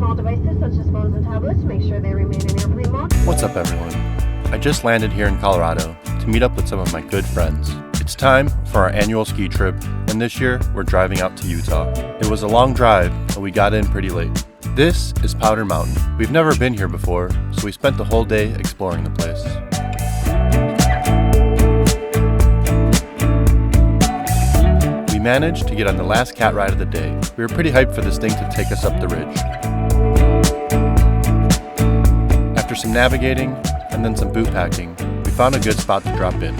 small devices such as phones and tablets to make sure they remain in airplane mode. What's up, everyone? I just landed here in Colorado to meet up with some of my good friends. It's time for our annual ski trip, and this year we're driving out to Utah. It was a long drive, and we got in pretty late. This is Powder Mountain. We've never been here before, so we spent the whole day exploring the place. We managed to get on the last cat ride of the day. We were pretty hyped for this thing to take us up the ridge. After some navigating and then some boot packing, we found a good spot to drop in.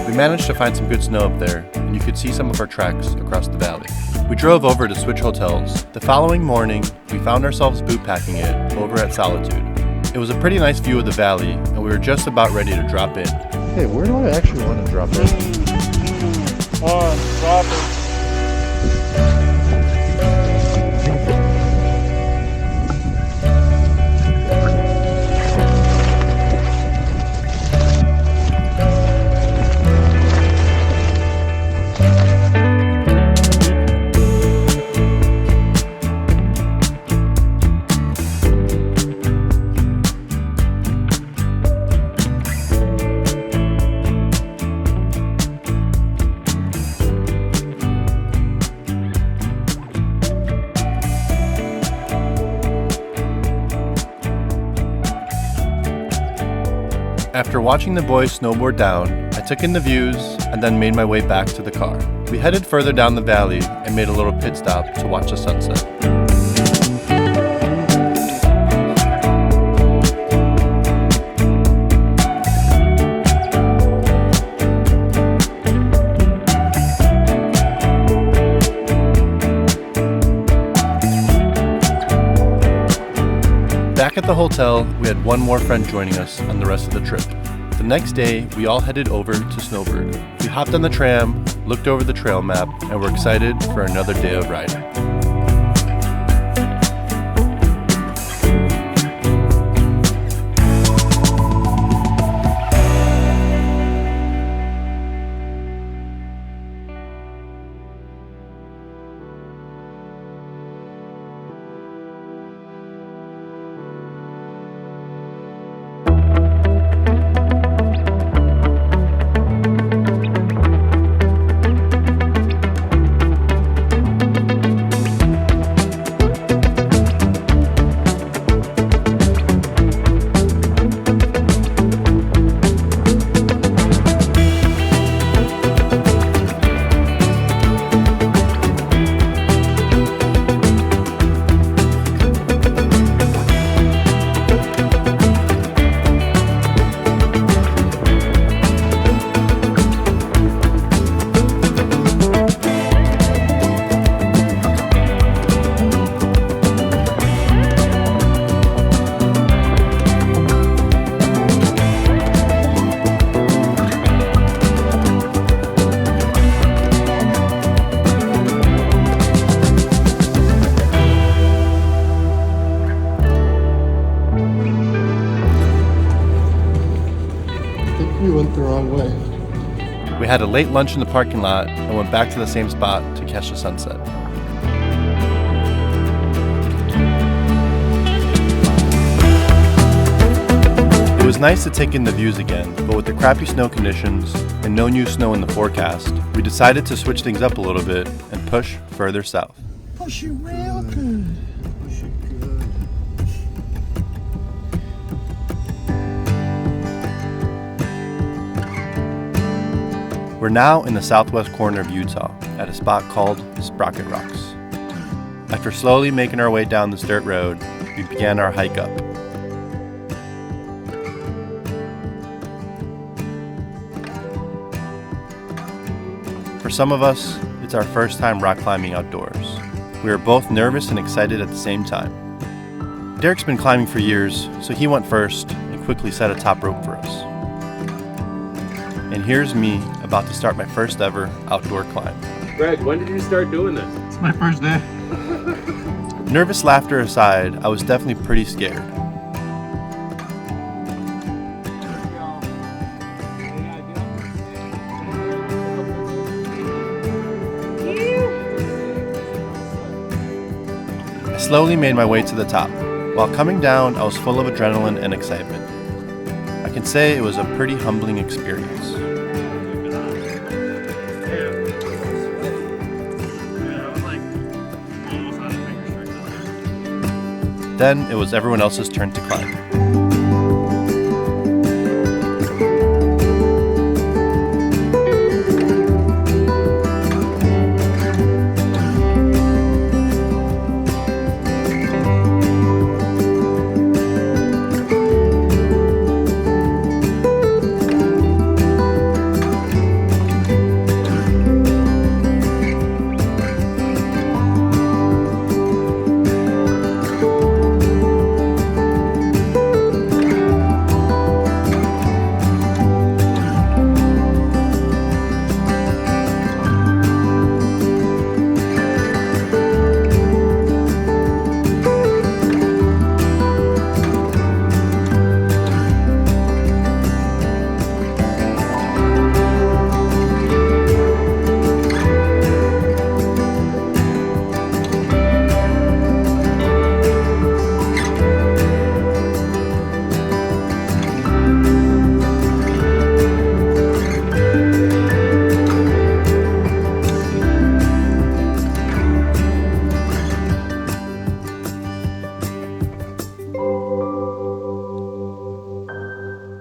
We managed to find some good snow up there, and you could see some of our tracks across the valley. We drove over to switch hotels. The following morning, we found ourselves boot packing it over at Solitude. It was a pretty nice view of the valley, and we were just about ready to drop in. Hey, where do I actually want to drop in? Drop it. After watching the boys snowboard down, I took in the views and then made my way back to the car. We headed further down the valley and made a little pit stop to watch the sunset. Back at the hotel, we had one more friend joining us on the rest of the trip. The next day, we all headed over to Snowbird. We hopped on the tram, looked over the trail map, and were excited for another day of riding. We had a late lunch in the parking lot and went back to the same spot to catch the sunset. It was nice to take in the views again, but with the crappy snow conditions and no new snow in the forecast, we decided to switch things up a little bit and push further south. Push it real good. Push it good. We're now in the southwest corner of Utah at a spot called Sprocket Rocks. After slowly making our way down this dirt road, we began our hike up. For some of us, it's our first time rock climbing outdoors. We are both nervous and excited at the same time. Derek's been climbing for years, so he went first and quickly set a top rope for us. And here's me about to start my first ever outdoor climb. Greg, when did you start doing this? It's my first day. Nervous laughter aside, I was definitely pretty scared. I slowly made my way to the top. While coming down, I was full of adrenaline and excitement. I can say it was a pretty humbling experience. Then it was everyone else's turn to climb.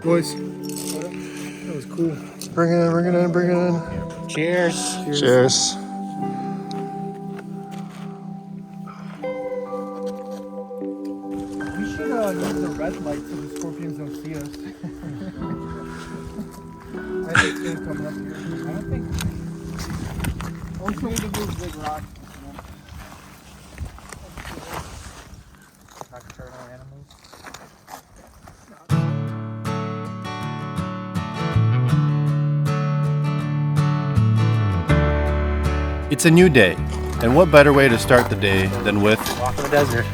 Boys, that was cool. Bring it in, bring it in, bring it in. Cheers. Cheers. We should use the red light so the scorpions don't see us. I think it's coming up here. I don't think. Also, we need to move big rock. Nocturnal animals. It's a new day, and what better way to start the day than with Walk in the desert.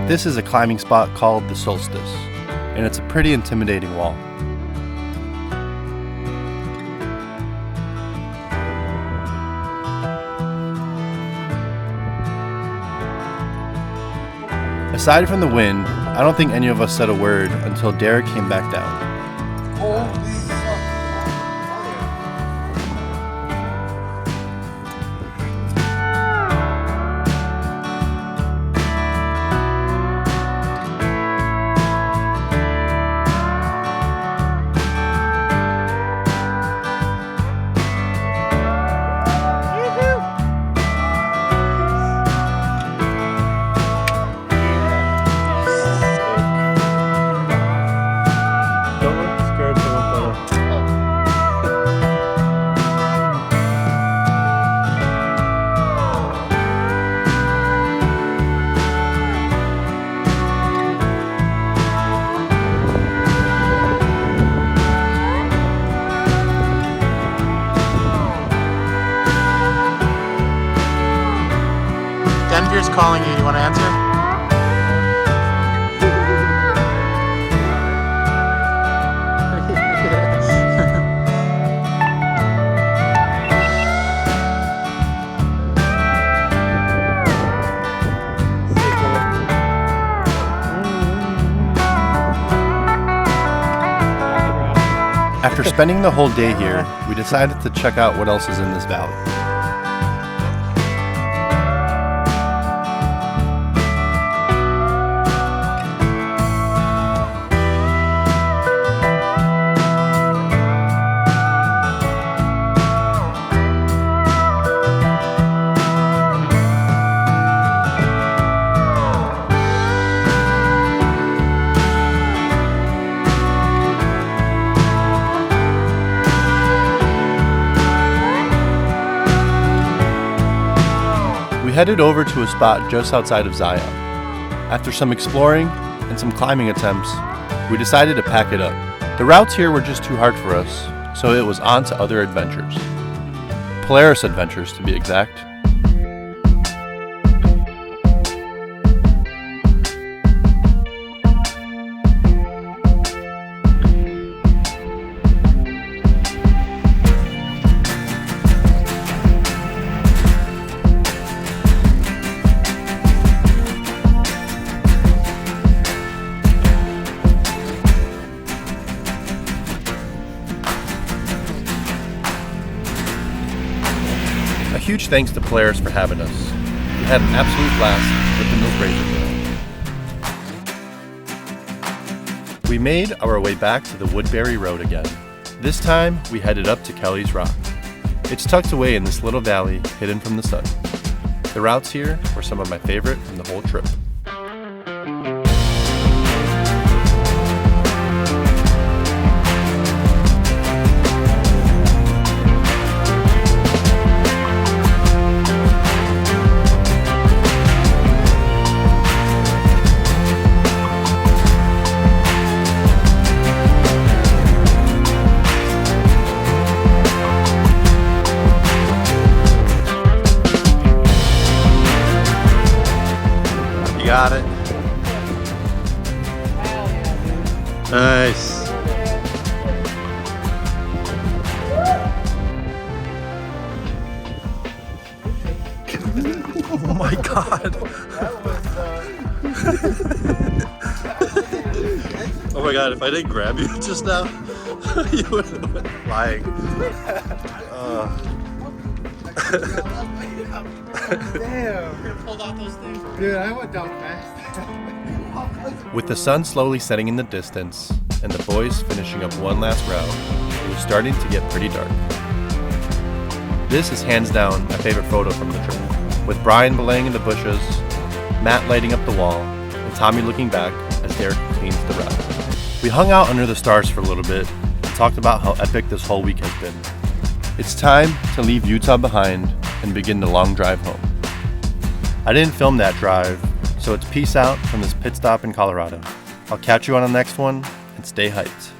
This is a climbing spot called the Solstice, and it's a pretty intimidating wall. Aside from the wind, I don't think any of us said a word until Derek came back down. Denver's calling you. You want to answer? After spending the whole day here, we decided to check out what else is in this valley. We headed over to a spot just outside of Zion. After some exploring and some climbing attempts, we decided to pack it up. The routes here were just too hard for us, so it was on to other adventures. Polaris adventures, to be exact. Huge thanks to Polaris for having us. We had an absolute blast within those razors. We made our way back to the Woodbury Road again. This time, we headed up to Kelly's Rock. It's tucked away in this little valley, hidden from the sun. The routes here were some of my favorite from the whole trip. Got it. Nice. Oh my god. Oh my god, if I didn't grab you just now, you would have been flying. Damn. You pulled out those things. Dude, I went down fast. With the sun slowly setting in the distance and the boys finishing up one last route, it was starting to get pretty dark. This is hands down my favorite photo from the trip, with Brian belaying in the bushes, Matt lighting up the wall, and Tommy looking back as Derek cleans the route. We hung out under the stars for a little bit and talked about how epic this whole week has been. It's time to leave Utah behind and begin the long drive home. I didn't film that drive, so it's peace out from this pit stop in Colorado. I'll catch you on the next one, and stay hyped.